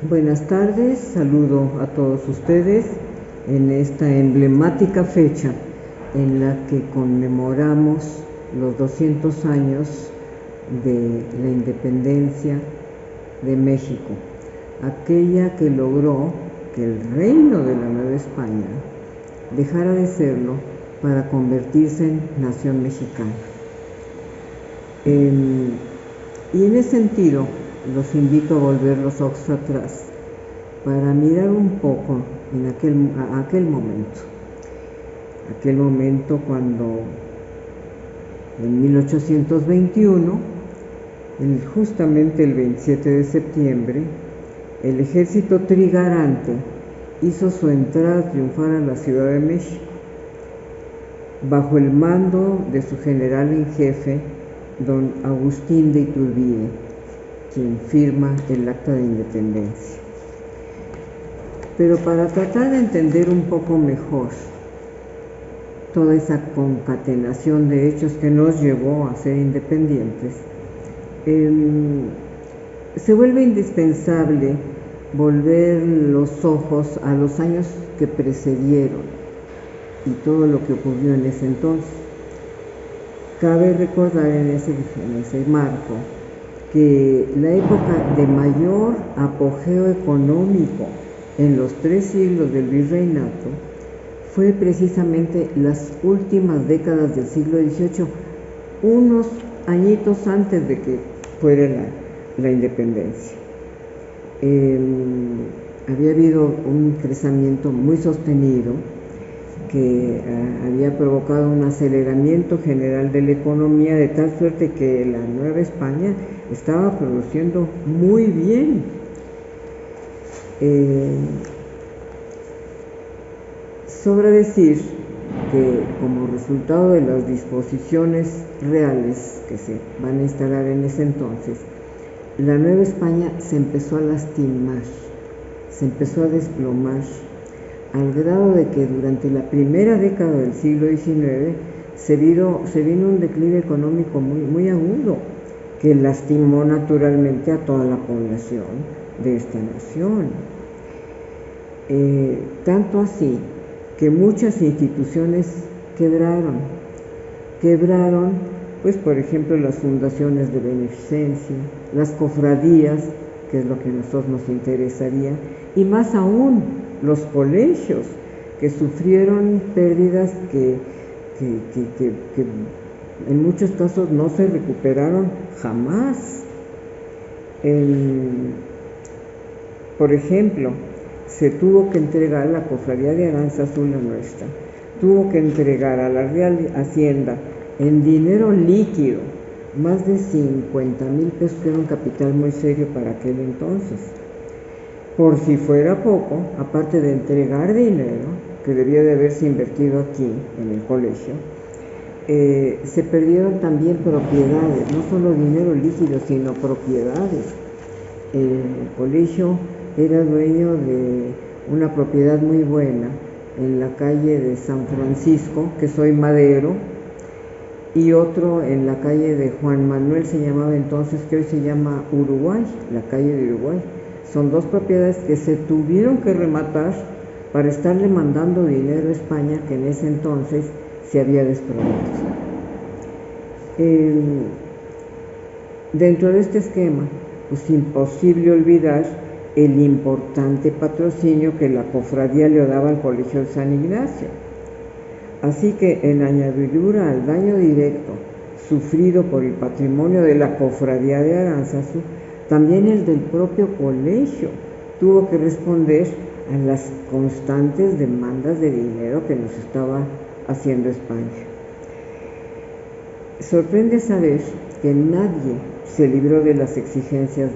Buenas tardes, saludo a todos ustedes en esta emblemática fecha en la que conmemoramos los 200 años de la independencia de México, aquella que logró que el reino de la Nueva España dejara de serlo para convertirse en nación mexicana. Y en ese sentido, los invito a volver los ojos atrás para mirar un poco en aquel momento cuando en 1821, justamente el 27 de septiembre, el ejército trigarante hizo su entrada triunfal a la Ciudad de México, bajo el mando de su general en jefe, don Agustín de Iturbide, quien firma el Acta de Independencia. Pero para tratar de entender un poco mejor toda esa concatenación de hechos que nos llevó a ser independientes, se vuelve indispensable volver los ojos a los años que precedieron y todo lo que ocurrió en ese entonces. Cabe recordar en ese marco que la época de mayor apogeo económico en los 3 siglos del virreinato fue precisamente las últimas décadas del siglo XVIII, unos añitos antes de que fuera la independencia. Había habido un crecimiento muy sostenido que había provocado un aceleramiento general de la economía, de tal suerte que la Nueva España estaba produciendo muy bien. Sobra decir que como resultado de las disposiciones reales que se van a instalar en ese entonces, la Nueva España se empezó a lastimar, se empezó a desplomar, al grado de que durante la primera década del siglo XIX se vino un declive económico muy agudo, que lastimó naturalmente a toda la población de esta nación. Tanto así que muchas instituciones quebraron, pues por ejemplo las fundaciones de beneficencia, las cofradías, que es lo que a nosotros nos interesaría, y más aún los colegios, que sufrieron pérdidas que en muchos casos no se recuperaron jamás. Por ejemplo, se tuvo que entregar la Cofradía de Aranzazú, la nuestra, tuvo que entregar a la Real Hacienda en dinero líquido más de 50,000 pesos, que era un capital muy serio para aquel entonces. Por si fuera poco, aparte de entregar dinero que debía de haberse invertido aquí en el colegio, se perdieron también propiedades, no solo dinero líquido, sino propiedades. El colegio era dueño de una propiedad muy buena en la calle de San Francisco, que soy Madero, y otro en la calle de Juan Manuel, se llamaba entonces, que hoy se llama Uruguay, la calle de Uruguay. Son 2 propiedades que se tuvieron que rematar para estarle mandando dinero a España, que en ese entonces se había desprovisto. Dentro de este esquema, pues imposible olvidar el importante patrocinio que la cofradía le daba al Colegio de San Ignacio. Así que en añadidura al daño directo sufrido por el patrimonio de la Cofradía de Aranzazú, también el del propio colegio tuvo que responder a las constantes demandas de dinero que nos estaba haciendo España. Sorprende saber que nadie se libró de las exigencias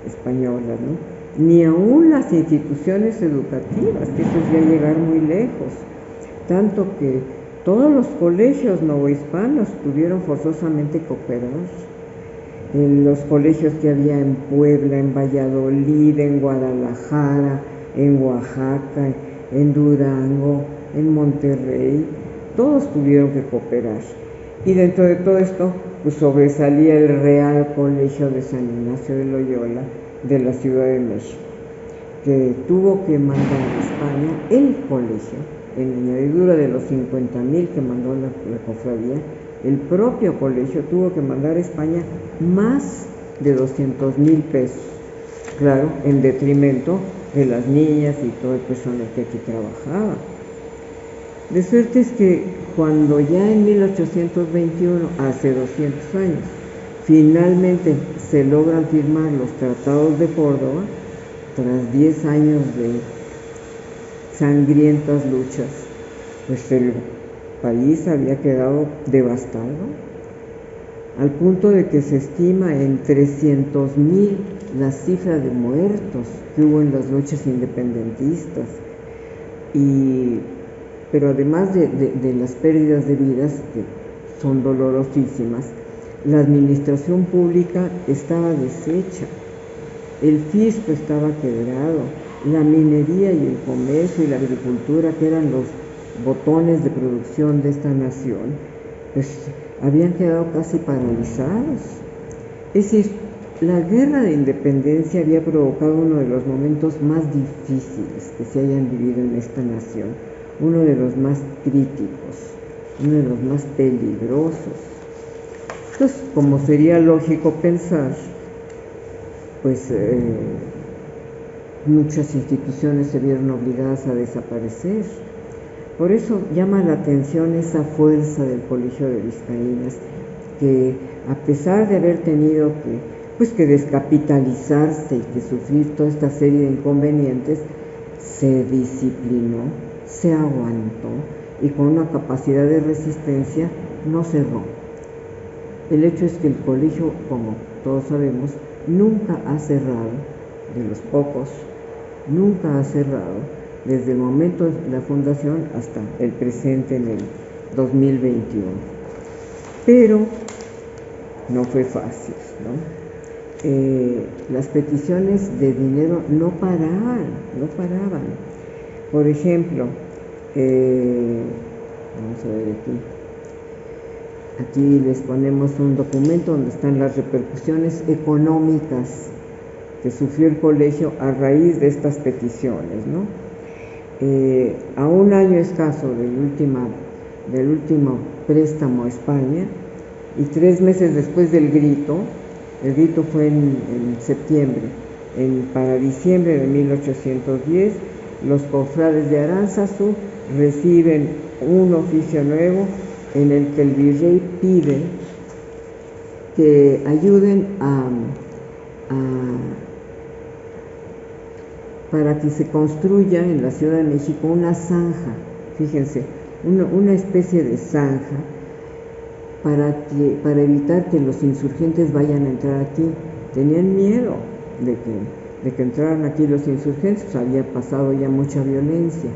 españolas, ¿no? Ni aún las instituciones educativas, que eso es ya llegar muy lejos, tanto que todos los colegios novohispanos tuvieron forzosamente que operar. En los colegios que había en Puebla, en Valladolid, en Guadalajara, en Oaxaca, en Durango, en Monterrey, todos tuvieron que cooperar. Y dentro de todo esto, pues sobresalía el Real Colegio de San Ignacio de Loyola de la Ciudad de México. que tuvo que mandar a España el colegio, en añadidura de los 50,000 que mandó la cofradía, el propio colegio tuvo que mandar a España más de 200,000 pesos, claro, en detrimento de las niñas y todo el personal que aquí trabajaba. De suerte es que cuando ya en 1821, hace 200 años, finalmente se logran firmar los tratados de Córdoba, tras 10 años de sangrientas luchas, pues el país había quedado devastado, al punto de que se estima en 300,000 la cifra de muertos que hubo en las luchas independentistas. Pero además de las pérdidas de vidas, que son dolorosísimas, la administración pública estaba deshecha, el fisco estaba quebrado, la minería y el comercio y la agricultura, que eran los botones de producción de esta nación, pues habían quedado casi paralizados. Es decir, la guerra de independencia había provocado uno de los momentos más difíciles que se hayan vivido en esta nación, uno de los más críticos, uno de los más peligrosos. Entonces, como sería lógico pensar, pues muchas instituciones se vieron obligadas a desaparecer. Por eso llama la atención esa fuerza del Colegio de Vizcaínas, que a pesar de haber tenido que descapitalizarse y que sufrir toda esta serie de inconvenientes, se disciplinó, se aguantó y con una capacidad de resistencia no cerró. El hecho es que el colegio, como todos sabemos, nunca ha cerrado, de los pocos, nunca ha cerrado, desde el momento de la fundación hasta el presente en el 2021. Pero no fue fácil, ¿no? Las peticiones de dinero no paraban. Por ejemplo, vamos a ver aquí les ponemos un documento donde están las repercusiones económicas que sufrió el colegio a raíz de estas peticiones, ¿no? A un año escaso del último préstamo a España y 3 meses después del grito, el grito fue en septiembre, para diciembre de 1810, los cofrades de Aránzazu reciben un oficio nuevo en el que el virrey pide que ayuden para que se construya en la Ciudad de México una zanja, fíjense, una especie de zanja para evitar que los insurgentes vayan a entrar aquí. Tenían miedo de que entraran aquí los insurgentes, pues había pasado ya mucha violencia.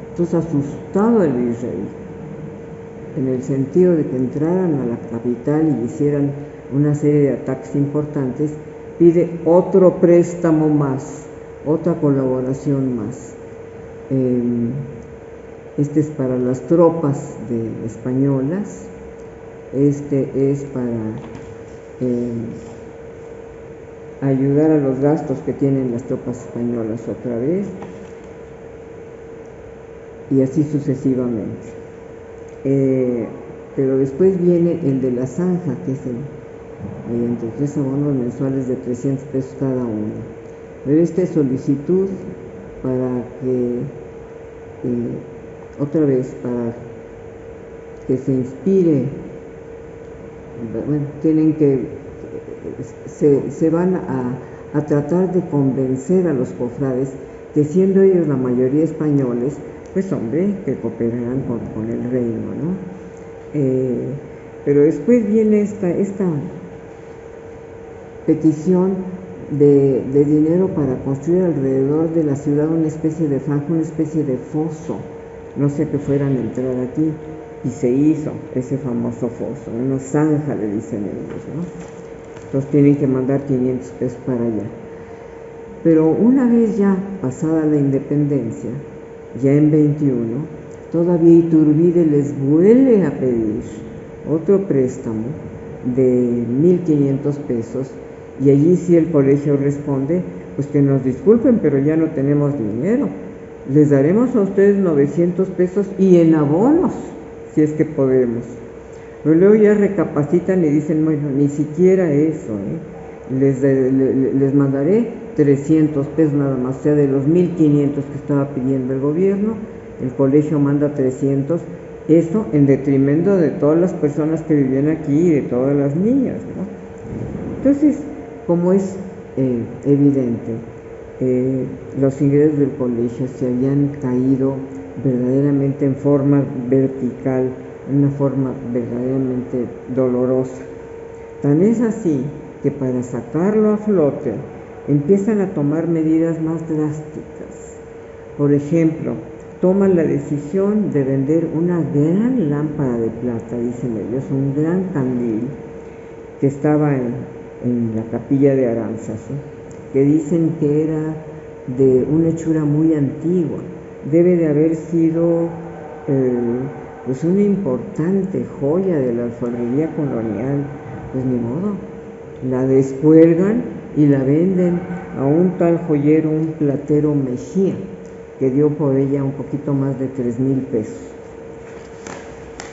Entonces, asustado el virrey, en el sentido de que entraran a la capital y hicieran una serie de ataques importantes, pide otro préstamo más, otra colaboración más. Este es para las tropas españolas, este es para ayudar a los gastos que tienen las tropas españolas otra vez, y así sucesivamente. Pero después viene el de la zanja, que es mediante 3 abonos mensuales de 300 pesos cada uno. Pero esta es solicitud para que, otra vez, para que se inspire, bueno, tienen que, se van a tratar de convencer a los cofrades, que siendo ellos la mayoría españoles, pues hombre, que cooperarán con el reino, ¿no? Pero después viene esta petición de dinero para construir alrededor de la ciudad una especie de franja, una especie de foso, no sé, que fueran a entrar aquí, y se hizo ese famoso foso, una zanja le dicen ellos, ¿no? Entonces tienen que mandar 500 pesos para allá. Pero una vez ya pasada la independencia, ya en 21, todavía Iturbide les vuelve a pedir otro préstamo de 1,500 pesos, y allí sí el colegio responde pues que nos disculpen, pero ya no tenemos dinero. Les daremos a ustedes 900 pesos y en abonos, si es que podemos. Pero luego ya recapacitan y dicen, bueno, ni siquiera eso, les mandaré 300 pesos nada más, o sea, de los 1,500 que estaba pidiendo el gobierno, el colegio manda 300, eso en detrimento de todas las personas que vivían aquí y de todas las niñas, ¿no? Entonces, como es evidente, los ingresos del colegio se habían caído verdaderamente en forma vertical, una forma verdaderamente dolorosa. Tan es así que para sacarlo a flote empiezan a tomar medidas más drásticas. Por ejemplo, toman la decisión de vender una gran lámpara de plata, dicen ellos, un gran candil que estaba en la capilla de Aránzazu, que dicen que era de una hechura muy antigua, debe de haber sido pues una importante joya de la alfarería colonial. Pues ni modo, la descuelgan y la venden a un tal joyero, un platero Mejía, que dio por ella un poquito más de 3,000 pesos.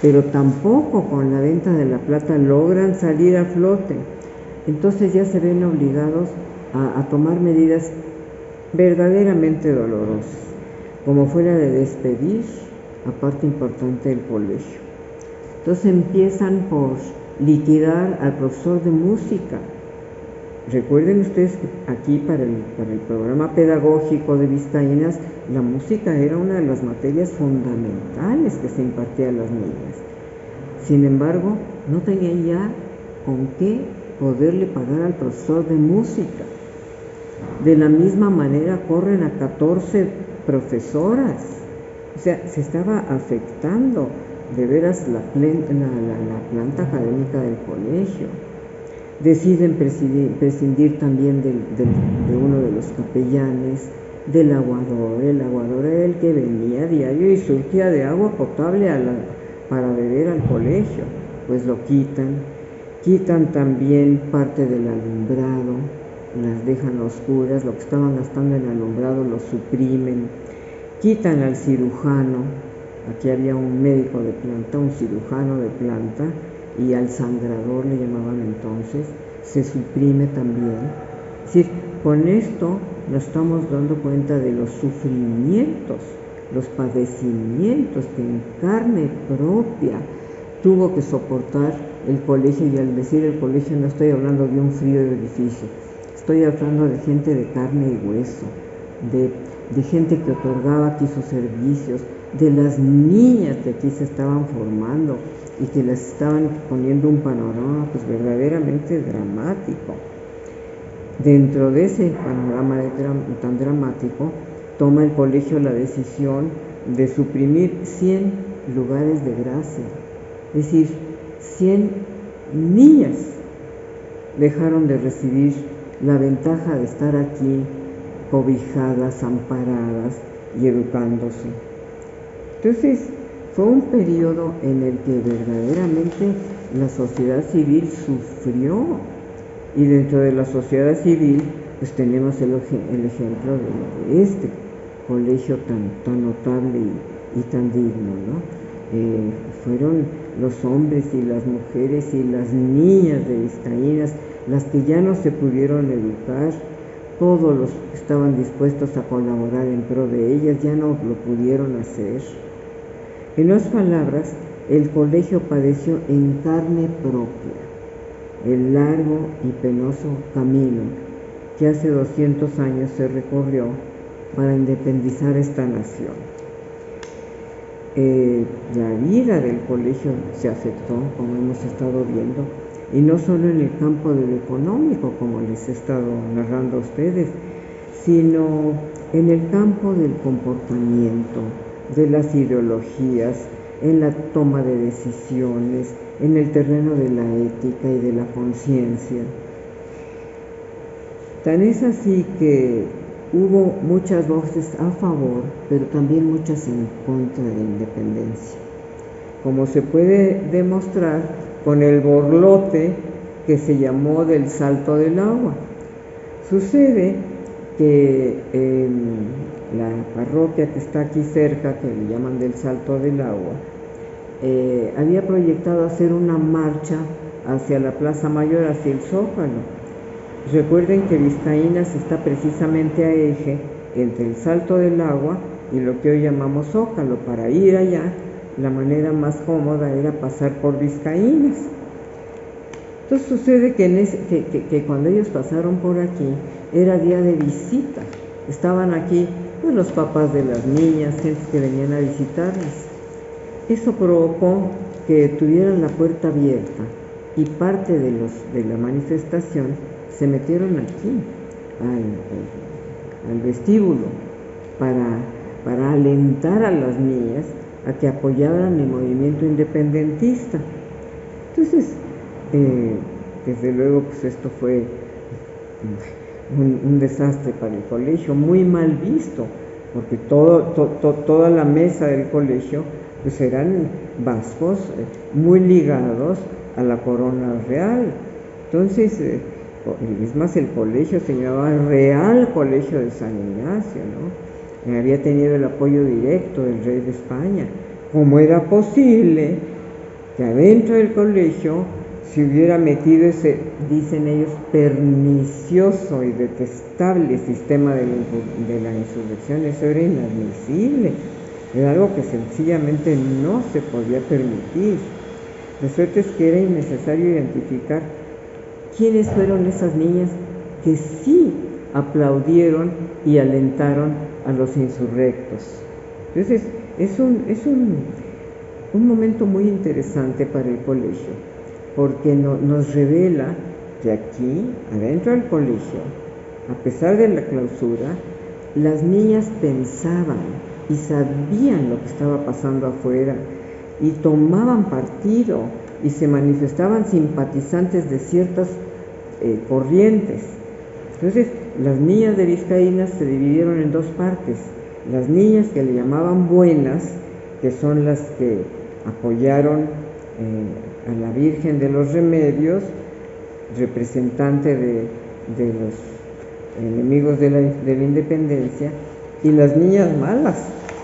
Pero tampoco con la venta de la plata logran salir a flote. Entonces ya se ven obligados a tomar medidas verdaderamente dolorosas, como fue la de despedir a parte importante del colegio. Entonces empiezan por liquidar al profesor de música. Recuerden ustedes que aquí para el programa pedagógico de Vizcaínas, la música era una de las materias fundamentales que se impartía a las niñas. Sin embargo, no tenían ya con qué poderle pagar al profesor de música. De la misma manera corren a 14 profesoras. O sea, se estaba afectando de veras la planta académica del colegio. Deciden prescindir también de uno de los capellanes, del aguador. El aguador era el que venía a diario y surtía de agua potable para beber al colegio. Pues lo quitan también parte del alumbrado, las dejan oscuras, lo que estaban gastando en alumbrado lo suprimen, quitan al cirujano, aquí había un médico de planta, un cirujano de planta, y al sangrador le llamaban entonces, se suprime también. Es decir, con esto nos estamos dando cuenta de los sufrimientos, los padecimientos que en carne propia tuvo que soportar el colegio, y al decir el colegio no estoy hablando de un frío edificio, estoy hablando de gente de carne y hueso, de gente que otorgaba aquí sus servicios, de las niñas que aquí se estaban formando y que las estaban poniendo un panorama pues verdaderamente dramático. Dentro de ese panorama tan dramático, toma el colegio la decisión de suprimir 100 lugares de gracia, es decir, 100 niñas dejaron de recibir la ventaja de estar aquí cobijadas, amparadas y educándose. Entonces, fue un periodo en el que verdaderamente la sociedad civil sufrió, y dentro de la sociedad civil pues tenemos el ejemplo de este colegio tan notable y tan digno, ¿no? Fueron los hombres y las mujeres y las niñas de Vizcaínas las que ya no se pudieron educar. Todos los que estaban dispuestos a colaborar en pro de ellas ya no lo pudieron hacer. En otras palabras, el colegio padeció en carne propia el largo y penoso camino que hace 200 años se recorrió para independizar esta nación. La vida del colegio se afectó, como hemos estado viendo, y no solo en el campo de lo económico, como les he estado narrando a ustedes, sino en el campo del comportamiento, de las ideologías, en la toma de decisiones, en el terreno de la ética y de la conciencia. Tan es así que hubo muchas voces a favor, pero también muchas en contra de la independencia, como se puede demostrar con el borlote que se llamó del salto del agua. Sucede que la parroquia que está aquí cerca, que le llaman del Salto del Agua, había proyectado hacer una marcha hacia la Plaza Mayor, hacia el Zócalo. Recuerden que Vizcaínas está precisamente a eje entre el Salto del Agua y lo que hoy llamamos Zócalo. Para ir allá, la manera más cómoda era pasar por Vizcaínas. Entonces sucede que cuando ellos pasaron por aquí, era día de visita. Estaban aquí pues, los papás de las niñas, gente que venían a visitarles. Eso provocó que tuvieran la puerta abierta y parte de la manifestación se metieron aquí, al vestíbulo, para alentar a las niñas a que apoyaran el movimiento independentista. Entonces, desde luego, pues esto fue un desastre para el colegio, muy mal visto, porque toda la mesa del colegio pues eran vascos muy ligados a la corona real. Entonces, es más, el colegio se llamaba Real Colegio de San Ignacio, ¿no? Había tenido el apoyo directo del rey de España. ¿Cómo era posible que adentro del colegio se hubiera metido ese, dicen ellos, pernicioso y detestable sistema de la insurrección? Eso era inadmisible, era algo que sencillamente no se podía permitir. De suerte es que era innecesario identificar quiénes fueron esas niñas que sí aplaudieron y alentaron a los insurrectos. Entonces, es un momento muy interesante para el colegio, porque nos revela que aquí, adentro del colegio, a pesar de la clausura, las niñas pensaban y sabían lo que estaba pasando afuera y tomaban partido y se manifestaban simpatizantes de ciertas corrientes. Entonces, las niñas de Vizcaínas se dividieron en dos partes: las niñas que le llamaban buenas, que son las que apoyaron a la Virgen de los Remedios, representante de los enemigos de la independencia, y las niñas malas,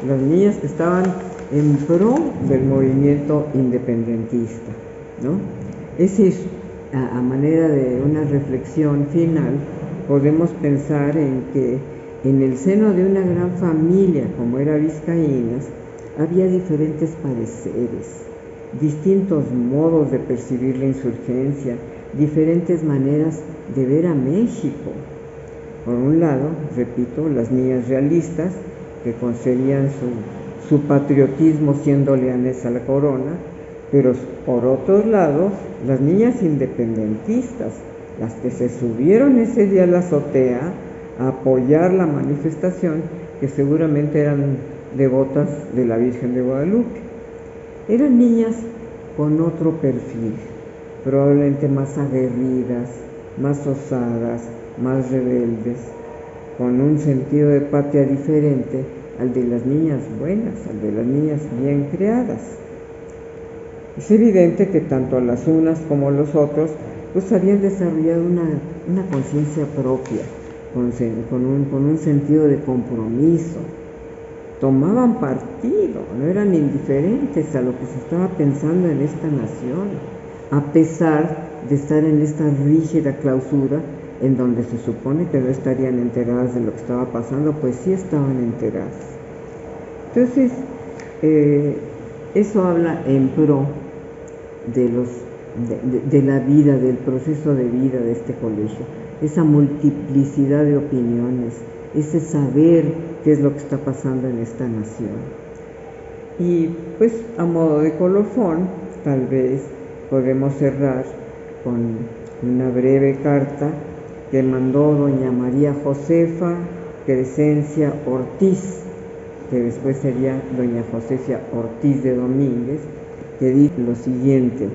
las niñas que estaban en pro del movimiento independentista, ¿no? Ese es, a manera de una reflexión final, podemos pensar en que en el seno de una gran familia como era Vizcaínas, había diferentes pareceres, distintos modos de percibir la insurgencia, diferentes maneras de ver a México. Por un lado, repito, las niñas realistas, que concebían su patriotismo siendo leales a la corona, pero por otro lado, las niñas independentistas, las que se subieron ese día a la azotea a apoyar la manifestación, que seguramente eran devotas de la Virgen de Guadalupe. Eran niñas con otro perfil, probablemente más aguerridas, más osadas, más rebeldes, con un sentido de patria diferente al de las niñas buenas, al de las niñas bien creadas. Es evidente que tanto las unas como los otros pues habían desarrollado una conciencia propia, con un sentido de compromiso. Tomaban partido, no eran indiferentes a lo que se estaba pensando en esta nación, a pesar de estar en esta rígida clausura en donde se supone que no estarían enteradas de lo que estaba pasando, pues sí estaban enteradas. Entonces, eso habla en pro de la vida, del proceso de vida de este colegio, esa multiplicidad de opiniones, ese saber qué es lo que está pasando en esta nación. Y pues a modo de colofón, tal vez podemos cerrar con una breve carta que mandó doña María Josefa Crescencia Ortiz, que después sería doña Josefa Ortiz de Domínguez, que dice lo siguiente: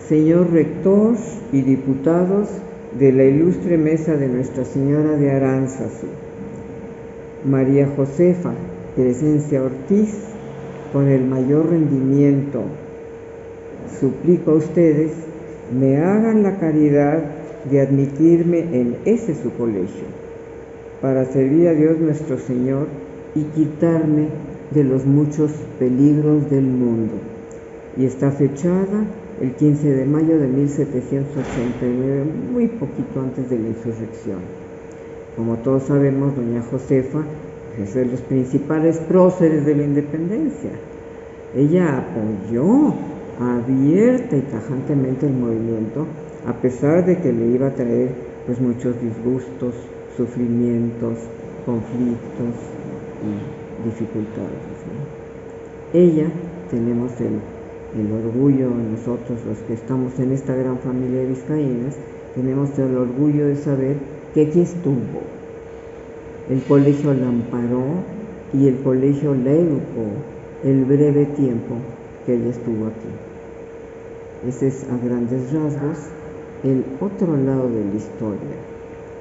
señor rector y diputados de la ilustre mesa de Nuestra Señora de Aránzazu, María Josefa Crescencia Ortiz, con el mayor rendimiento, suplico a ustedes me hagan la caridad de admitirme en ese su colegio, para servir a Dios nuestro Señor y quitarme de los muchos peligros del mundo. Y está fechada el 15 de mayo de 1789, muy poquito antes de la insurrección. Como todos sabemos, doña Josefa es de los principales próceres de la independencia. Ella apoyó abierta y tajantemente el movimiento, a pesar de que le iba a traer pues muchos disgustos, sufrimientos, conflictos y dificultades, ¿no? Ella, tenemos el orgullo, nosotros los que estamos en esta gran familia de vizcaínas, tenemos el orgullo de saber que aquí estuvo. El colegio la amparó y el colegio la educó el breve tiempo que ella estuvo aquí. Ese es a grandes rasgos el otro lado de la historia,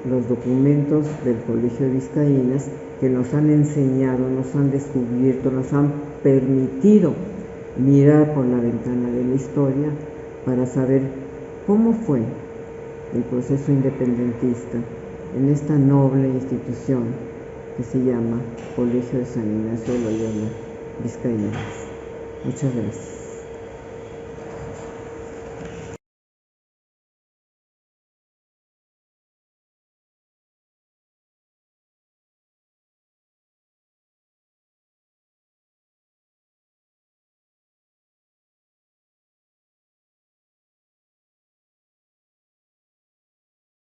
los documentos del Colegio de Vizcaínas que nos han enseñado, nos han descubierto, nos han permitido mirar por la ventana de la historia para saber cómo fue el proceso independentista en esta noble institución que se llama Colegio de San Ignacio de Loyola Vizcaínas. Muchas gracias.